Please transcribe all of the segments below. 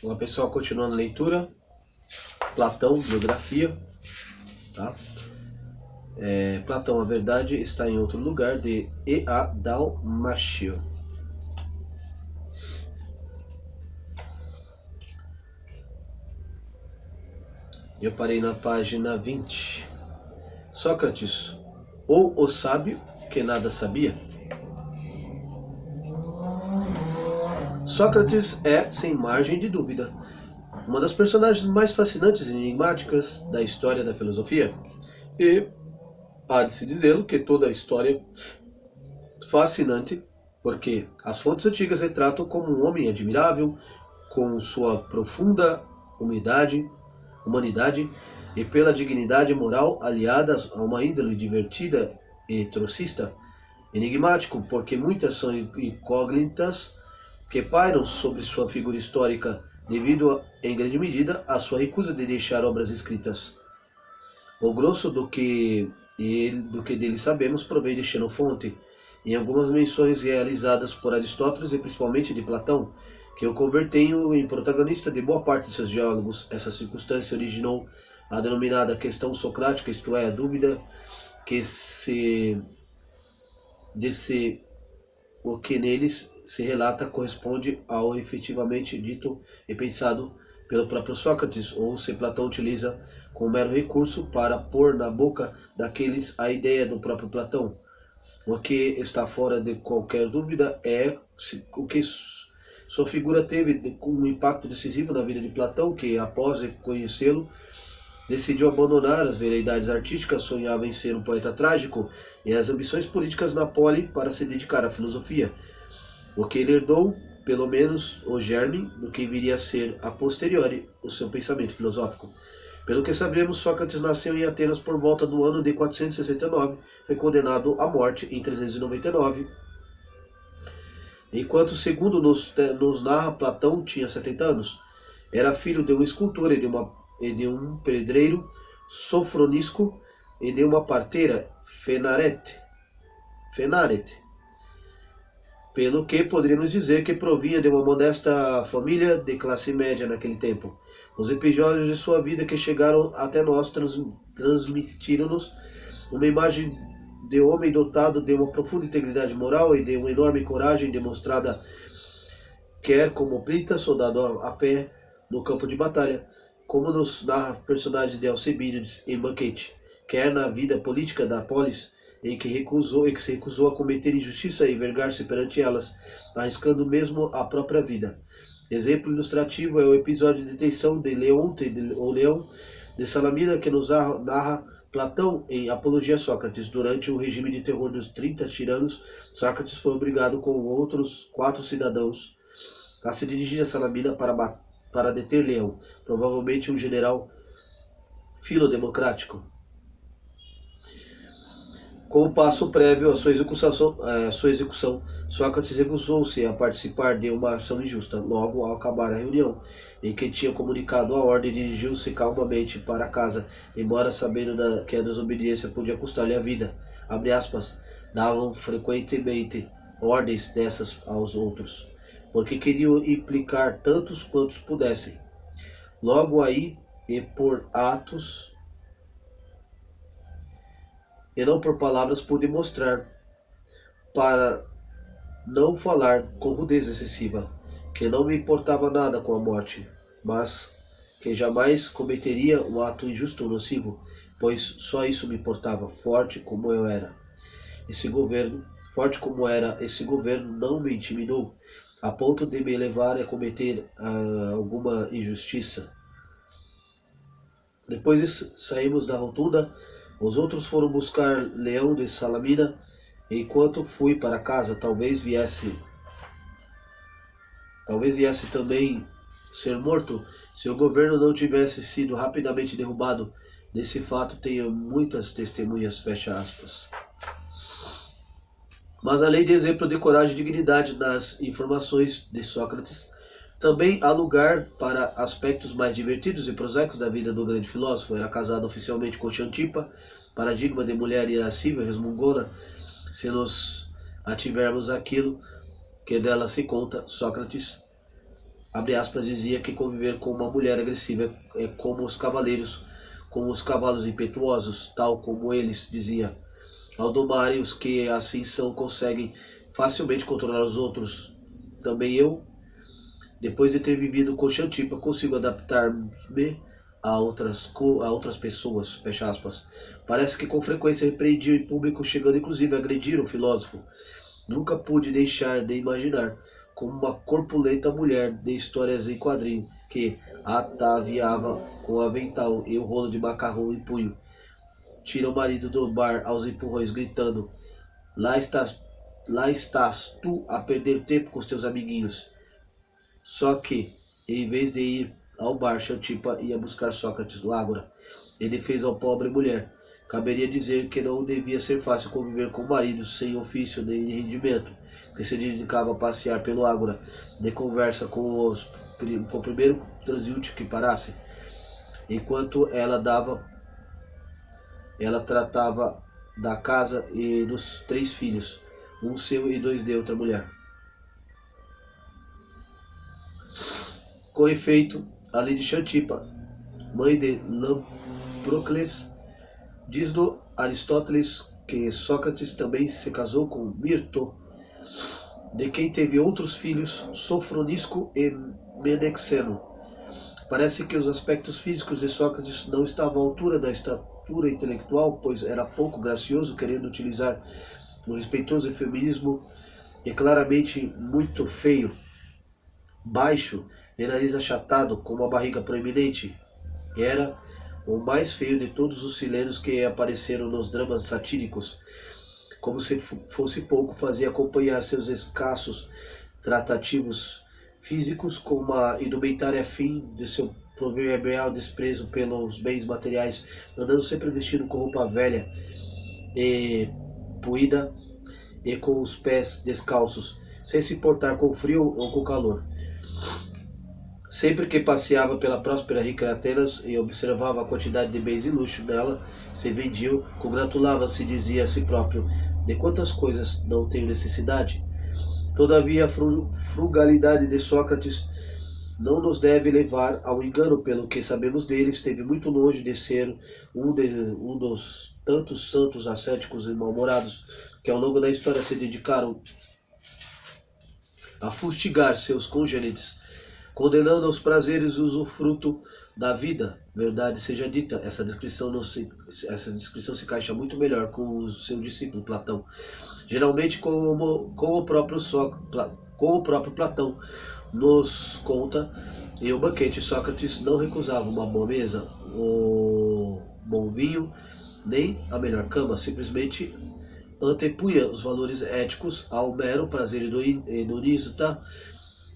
Olá pessoal, continuando a leitura, Platão, biografia, tá? Platão, a verdade está em outro lugar, de E.A. Dalmatian. Eu parei na página 20. Sócrates, ou o sábio que nada sabia? Sócrates é, sem margem de dúvida, uma das personagens mais fascinantes e enigmáticas da história da filosofia. E há de se dizê-lo que toda a história é fascinante, porque as fontes antigas retratam como um homem admirável, com sua profunda humanidade e pela dignidade moral aliadas a uma índole divertida e trocista. Enigmático, porque muitas são incógnitas que pairam sobre sua figura histórica, devido, em grande medida, à sua recusa de deixar obras escritas. O grosso do que dele sabemos provém de Xenofonte, em algumas menções realizadas por Aristóteles e principalmente de Platão, que o converteu em protagonista de boa parte de seus diálogos. Essa circunstância originou a denominada questão socrática, isto é, a dúvida que se o que neles se relata corresponde ao efetivamente dito e pensado pelo próprio Sócrates, ou se Platão utiliza como mero recurso para pôr na boca daqueles a ideia do próprio Platão. O que está fora de qualquer dúvida é o que sua figura teve um impacto decisivo na vida de Platão, que, após conhecê-lo, decidiu abandonar as veleidades artísticas, sonhava em ser um poeta trágico e as ambições políticas na pole para se dedicar à filosofia, o que ele herdou, pelo menos, o germe do que viria a ser, a posteriori, o seu pensamento filosófico. Pelo que sabemos, Sócrates nasceu em Atenas por volta do ano de 469, foi condenado à morte em 399, enquanto, segundo nos narra, Platão tinha 70 anos. Era filho de um escultor e de um pedreiro, Sofronisco, e de uma parteira, Fenarete, pelo que poderíamos dizer que provinha de uma modesta família de classe média naquele tempo. Os episódios de sua vida que chegaram até nós transmitiram-nos uma imagem de homem dotado de uma profunda integridade moral e de uma enorme coragem demonstrada, quer como Plita, soldado a pé no campo de batalha, como nos narra personagem de Alcibíades em Banquete, quer na vida política da polis, em que se recusou a cometer injustiça e vergar-se perante elas, arriscando mesmo a própria vida. Exemplo ilustrativo é o episódio de detenção de Leonte, ou Leão de Salamina, que nos narra Platão em Apologia a Sócrates. Durante o regime de terror dos 30 tiranos, Sócrates foi obrigado com outros 4 cidadãos a se dirigir a Salamina para deter Leão, provavelmente um general filodemocrático. Com o passo prévio à sua execução, Sócrates recusou-se a participar de uma ação injusta. Logo, ao acabar a reunião, em que tinha comunicado a ordem, dirigiu-se calmamente para casa, embora sabendo que a desobediência podia custar-lhe a vida. Abre aspas, davam frequentemente ordens dessas aos outros, porque queriam implicar tantos quantos pudessem. Logo aí, e por atos e não por palavras, pude mostrar, para não falar com rudez excessiva, que não me importava nada com a morte, mas que jamais cometeria um ato injusto ou nocivo, pois só isso me importava, forte como era esse governo não me intimidou, a ponto de me levar a cometer alguma injustiça. Depois saímos da rotunda. Os outros foram buscar Leão de Salamina, enquanto fui para casa. Talvez viesse também ser morto, se o governo não tivesse sido rapidamente derrubado. Desse fato tenho muitas testemunhas, fecha aspas. Mas além de exemplo de coragem e dignidade nas informações de Sócrates, também há lugar para aspectos mais divertidos e prosaicos da vida do grande filósofo. Era casado oficialmente com Xantipa, paradigma de mulher irascível e resmungona. Se nos ativermos aquilo que dela se conta, Sócrates abre aspas, dizia que conviver com uma mulher agressiva é como os cavaleiros com os cavalos impetuosos, tal como eles, dizia. Ao domarem os que assim são, conseguem facilmente controlar os outros. Também eu, depois de ter vivido com Xantipa, consigo adaptar-me a outras pessoas, fecha aspas. Parece que com frequência repreendia em público, chegando inclusive a agredir o filósofo. Nunca pude deixar de imaginar como uma corpulenta mulher de histórias em quadrinho que ataviava com avental e o rolo de macarrão em punho tira o marido do bar aos empurrões, gritando: lá estás tu a perder tempo com os teus amiguinhos. Só que, em vez de ir ao bar, Xantipa ia buscar Sócrates no Ágora. Ele fez ao pobre mulher. Caberia dizer que não devia ser fácil conviver com maridos sem ofício nem rendimento, que se dedicava a passear pelo Ágora, de conversa com o primeiro transeunte que parasse, enquanto ela tratava da casa e dos 3 filhos, um seu e 2 de outra mulher. Com efeito, além de Xantipa, mãe de Lamprocles, diz-no Aristóteles que Sócrates também se casou com Mirto, de quem teve outros filhos, Sofronisco e Menexeno. Parece que os aspectos físicos de Sócrates não estavam à altura da estatura intelectual, pois era pouco gracioso, querendo utilizar um respeitoso eufemismo, e claramente muito feio, baixo, de nariz achatado, com uma barriga proeminente. Era o mais feio de todos os silenos que apareceram nos dramas satíricos. Como se fosse pouco, fazia acompanhar seus escassos tratativos físicos com uma indumentária fim de seu proverbial desprezo pelos bens materiais, andando sempre vestido com roupa velha e puída e com os pés descalços, sem se importar com o frio ou com o calor. Sempre que passeava pela próspera e rica Atenas e observava a quantidade de bens e luxo nela se vendiam, congratulava-se e dizia a si próprio: de quantas coisas não tenho necessidade? Todavia, a frugalidade de Sócrates não nos deve levar ao engano. Pelo que sabemos dele, esteve muito longe de ser um dos tantos santos ascéticos e mal-humorados que ao longo da história se dedicaram a fustigar seus congêneres, condenando aos prazeres e usufruto da vida. Verdade seja dita, essa descrição se encaixa muito melhor com o seu discípulo Platão. Geralmente, com o próprio Platão nos conta, em um banquete, Sócrates não recusava uma boa mesa, um bom vinho, nem a melhor cama, simplesmente antepunha os valores éticos ao mero prazer hedonista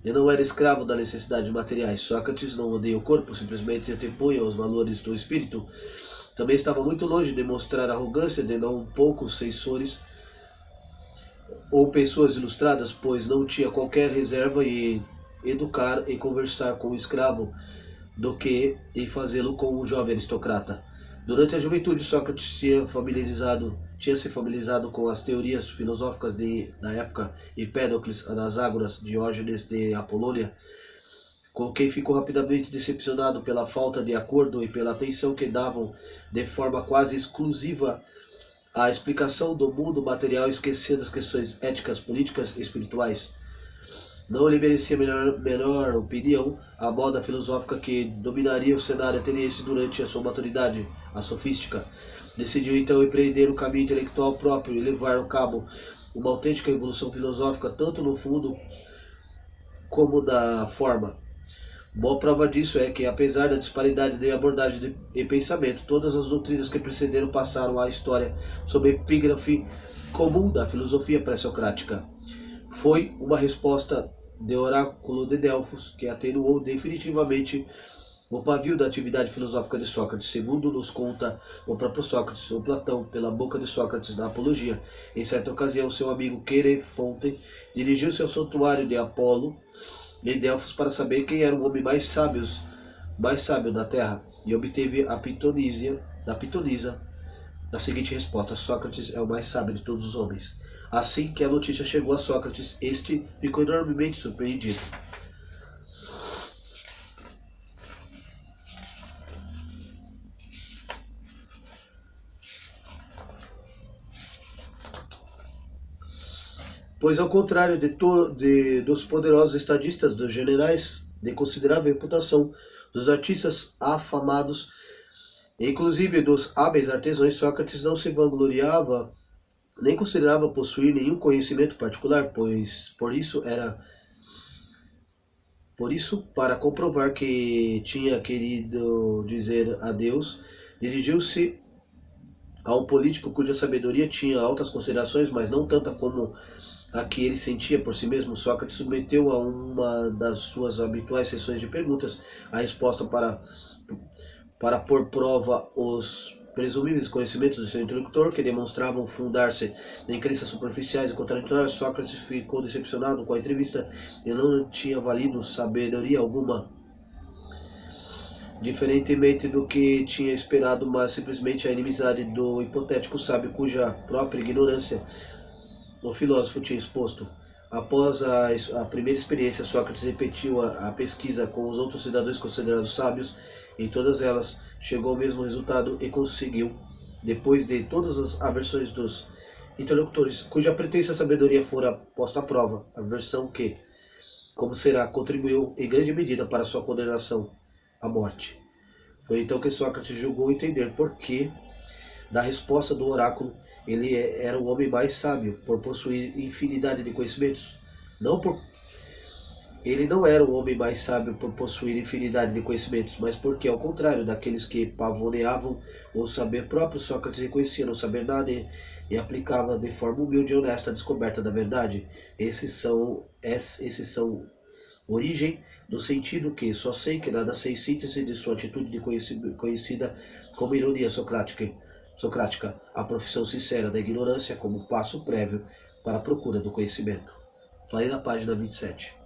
e não era escravo da necessidade materiais. Sócrates não odeia o corpo, simplesmente antepunha os valores do espírito. Também estava muito longe de mostrar arrogância de não poucos censores ou pessoas ilustradas, pois não tinha qualquer reserva em educar e conversar com o escravo do que em fazê-lo com um jovem aristocrata. Durante a juventude, Sócrates tinha se familiarizado com as teorias filosóficas da época, Empédocles, Anaxágoras, Diógenes de Apolônia, com quem ficou rapidamente decepcionado pela falta de acordo e pela atenção que davam de forma quase exclusiva à explicação do mundo material, esquecendo as questões éticas, políticas e espirituais. Não lhe merecia menor opinião a moda filosófica que dominaria o cenário ateniense durante a sua maturidade, a sofística. Decidiu então empreender um caminho intelectual próprio e levar a cabo uma autêntica evolução filosófica, tanto no fundo como na forma. Boa prova disso é que, apesar da disparidade de abordagem e pensamento, todas as doutrinas que precederam passaram à história sob epígrafe comum da filosofia pré-socrática. Foi uma resposta de oráculo de Delfos que atenuou definitivamente o pavio da atividade filosófica de Sócrates, segundo nos conta o próprio Sócrates, ou Platão, pela boca de Sócrates na Apologia. Em certa ocasião, seu amigo Querefonte dirigiu-se ao santuário de Apolo em Delfos para saber quem era o homem mais sábio da terra, e obteve da Pitonisa a seguinte resposta: Sócrates é o mais sábio de todos os homens. Assim que a notícia chegou a Sócrates, este ficou enormemente surpreendido. Pois ao contrário dos poderosos estadistas, dos generais de considerável reputação, dos artistas afamados, inclusive dos hábeis artesãos, Sócrates não se vangloriava nem considerava possuir nenhum conhecimento particular, pois por isso, para comprovar que tinha querido dizer adeus, dirigiu-se a um político cuja sabedoria tinha altas considerações, mas não tanta como a que ele sentia por si mesmo. Sócrates submeteu a uma das suas habituais sessões de perguntas a resposta para pôr prova os presumíveis conhecimentos do seu interlocutor, que demonstravam fundar-se em crenças superficiais e contraditórias. Sócrates ficou decepcionado com a entrevista e não tinha valido sabedoria alguma, diferentemente do que tinha esperado, mas simplesmente a inimizade do hipotético sábio cuja própria ignorância o filósofo tinha exposto. Após a primeira experiência, Sócrates repetiu a pesquisa com os outros cidadãos considerados sábios. Em todas elas, chegou ao mesmo resultado e conseguiu, depois de todas as aversões dos interlocutores, cuja pretensa sabedoria fora posta à prova, a versão que, como será, contribuiu em grande medida para sua condenação à morte. Foi então que Sócrates julgou entender por que, da resposta do oráculo, ele era o homem mais sábio, por possuir infinidade de conhecimentos. Ele não era o homem mais sábio por possuir infinidade de conhecimentos, mas porque, ao contrário daqueles que pavoneavam o saber próprio, Sócrates reconhecia não saber nada e aplicava de forma humilde e honesta a descoberta da verdade. Esses são origem do sentido que só sei que nada sei, síntese de sua atitude de conhecida como ironia socrática, a profissão sincera da ignorância como passo prévio para a procura do conhecimento. Falei na página 27.